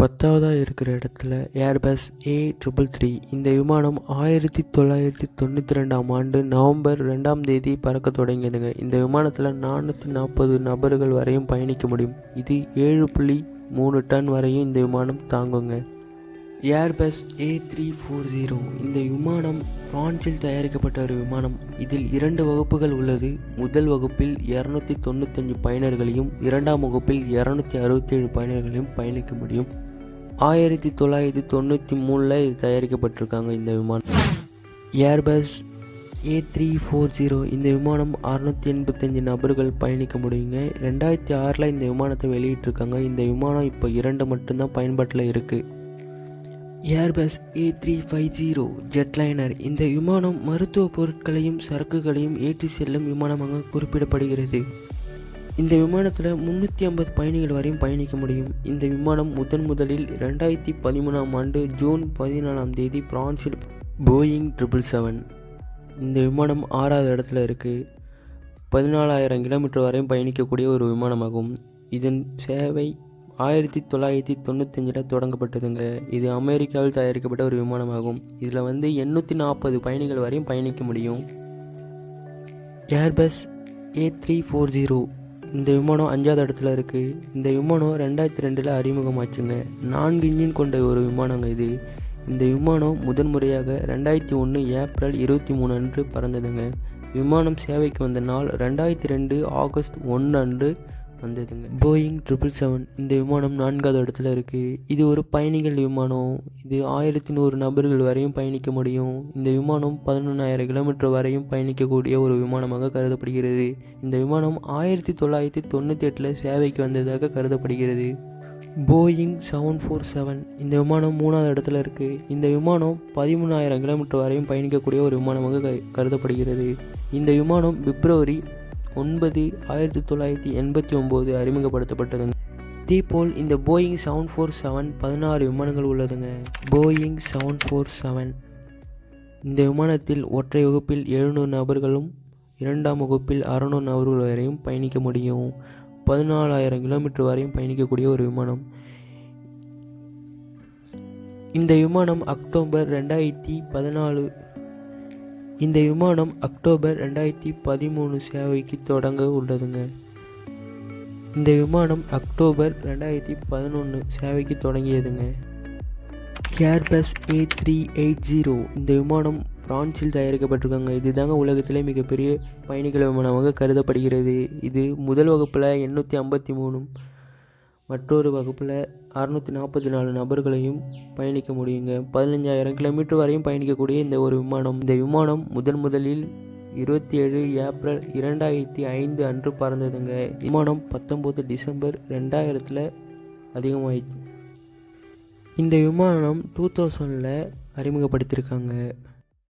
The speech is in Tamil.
10வதாக இருக்கிற இடத்துல ஏர்பஸ் A333. இந்த விமானம் 1992ஆம் ஆண்டு நவம்பர் 2ஆம் தேதி பறக்க தொடங்கியதுங்க. இந்த விமானத்தில் 440 நபர்கள் வரையும் பயணிக்க முடியும். இது 7.3 டன் வரையும் இந்த விமானம் தாங்குங்க. Airbus A340. இந்த விமானம் பிரான்சில் தயாரிக்கப்பட்ட ஒரு விமானம். இதில் 2 வகுப்புகள் உள்ளது. முதல் வகுப்பில் 295 பயனர்களையும், 2ஆம் வகுப்பில் 267 பயனர்களையும் பயணிக்க முடியும். 1993 இது தயாரிக்கப்பட்டிருக்காங்க இந்த விமானம். Airbus A340. இந்த விமானம் 685 நபர்கள் பயணிக்க முடியுங்க. 2006 இந்த விமானத்தை வெளியிட்டிருக்காங்க. இந்த விமானம் இப்போ 2 மட்டும்தான் பயன்பாட்டில் இருக்குது. Airbus A350 jetliner. இந்த விமானம் மருத்துவ பொருட்களையும் சரக்குகளையும் ஏற்றி செல்லும் விமானமாக குறிப்பிடப்படுகிறது. இந்த விமானத்தில் 350 பயணிகள் வரையும் பயணிக்க முடியும். இந்த விமானம் முதலில் 2013ஆம் ஆண்டு ஜூன் 14ஆம் தேதி பிரான்சில் போயிங் 777. இந்த விமானம் 6வது இடத்துல இருக்குது. 14,000 கிலோமீட்டர் வரையும் பயணிக்கக்கூடிய ஒரு விமானமாகும். இதன் சேவை 1995 தொடங்கப்பட்டதுங்க. இது அமெரிக்காவில் தயாரிக்கப்பட்ட ஒரு விமானமாகும். இதில் 840 பயணிகள் வரையும் பயணிக்க முடியும். Airbus A340. இந்த விமானம் 5வது இடத்துல இருக்குது. இந்த விமானம் 2002 அறிமுகமாச்சுங்க. 4 இன்ஜின் கொண்ட ஒரு விமானங்க இது. இந்த விமானம் முதன்முறையாக 2001 ஏப்ரல் 23 அன்று பறந்ததுங்க. விமானம் சேவைக்கு வந்த நாள் 2002 ஆகஸ்ட் 1 அன்று வந்ததுங்க. போயிங் 777. இந்த விமானம் 4வது இடத்துல இருக்குது. இது ஒரு பயணிகள் விமானம். இது 1100 நபர்கள் வரையும் பயணிக்க முடியும். இந்த விமானம் 11,000 கிலோமீட்டர் வரையும் பயணிக்கக்கூடிய ஒரு விமானமாக கருதப்படுகிறது. இந்த விமானம் 1998 சேவைக்கு வந்ததாக கருதப்படுகிறது. போயிங் 747. இந்த விமானம் 3வது இடத்துல இருக்குது. இந்த விமானம் 13,000 கிலோமீட்டர் வரையும் பயணிக்கக்கூடிய ஒரு விமானமாக கருதப்படுகிறது. இந்த விமானம் பிப்ரவரி 9, 1989 அறிமுகப்படுத்தப்பட்டதுங்க. இதேபோல் இந்த போயிங் 747 16 விமானங்கள் உள்ளதுங்க. போயிங் 747. இந்த விமானத்தில் ஒற்றை வகுப்பில் 700 நபர்களும், 2ஆம் வகுப்பில் 600 நபர்கள் வரையும் பயணிக்க முடியும். 14,000 கிலோமீட்டர் வரையும் பயணிக்கக்கூடிய ஒரு விமானம். இந்த விமானம் அக்டோபர் 2013 சேவைக்கு தொடங்க உள்ளதுங்க. இந்த விமானம் அக்டோபர் 2011 சேவைக்கு தொடங்கியதுங்க. Airbus A380. இந்த விமானம் பிரான்சில் தயாரிக்கப்பட்டிருக்காங்க. இதுதாங்க உலகத்திலே மிகப்பெரிய பயணிகள் விமானமாக கருதப்படுகிறது. இது முதல் வகுப்பில் 853, மற்றொரு வகுப்பில் 644 நபர்களையும் பயணிக்க முடியுங்க. 15,000 கிலோமீட்டர் வரையும் பயணிக்கக்கூடிய இந்த ஒரு விமானம். இந்த விமானம் முதலில் 27 ஏப்ரல் 2005 அன்று பறந்ததுங்க. விமானம் 19 டிசம்பர் 2000 அதிகமாயிடுச்சு. இந்த விமானம் 2000 அறிமுகப்படுத்தியிருக்காங்க.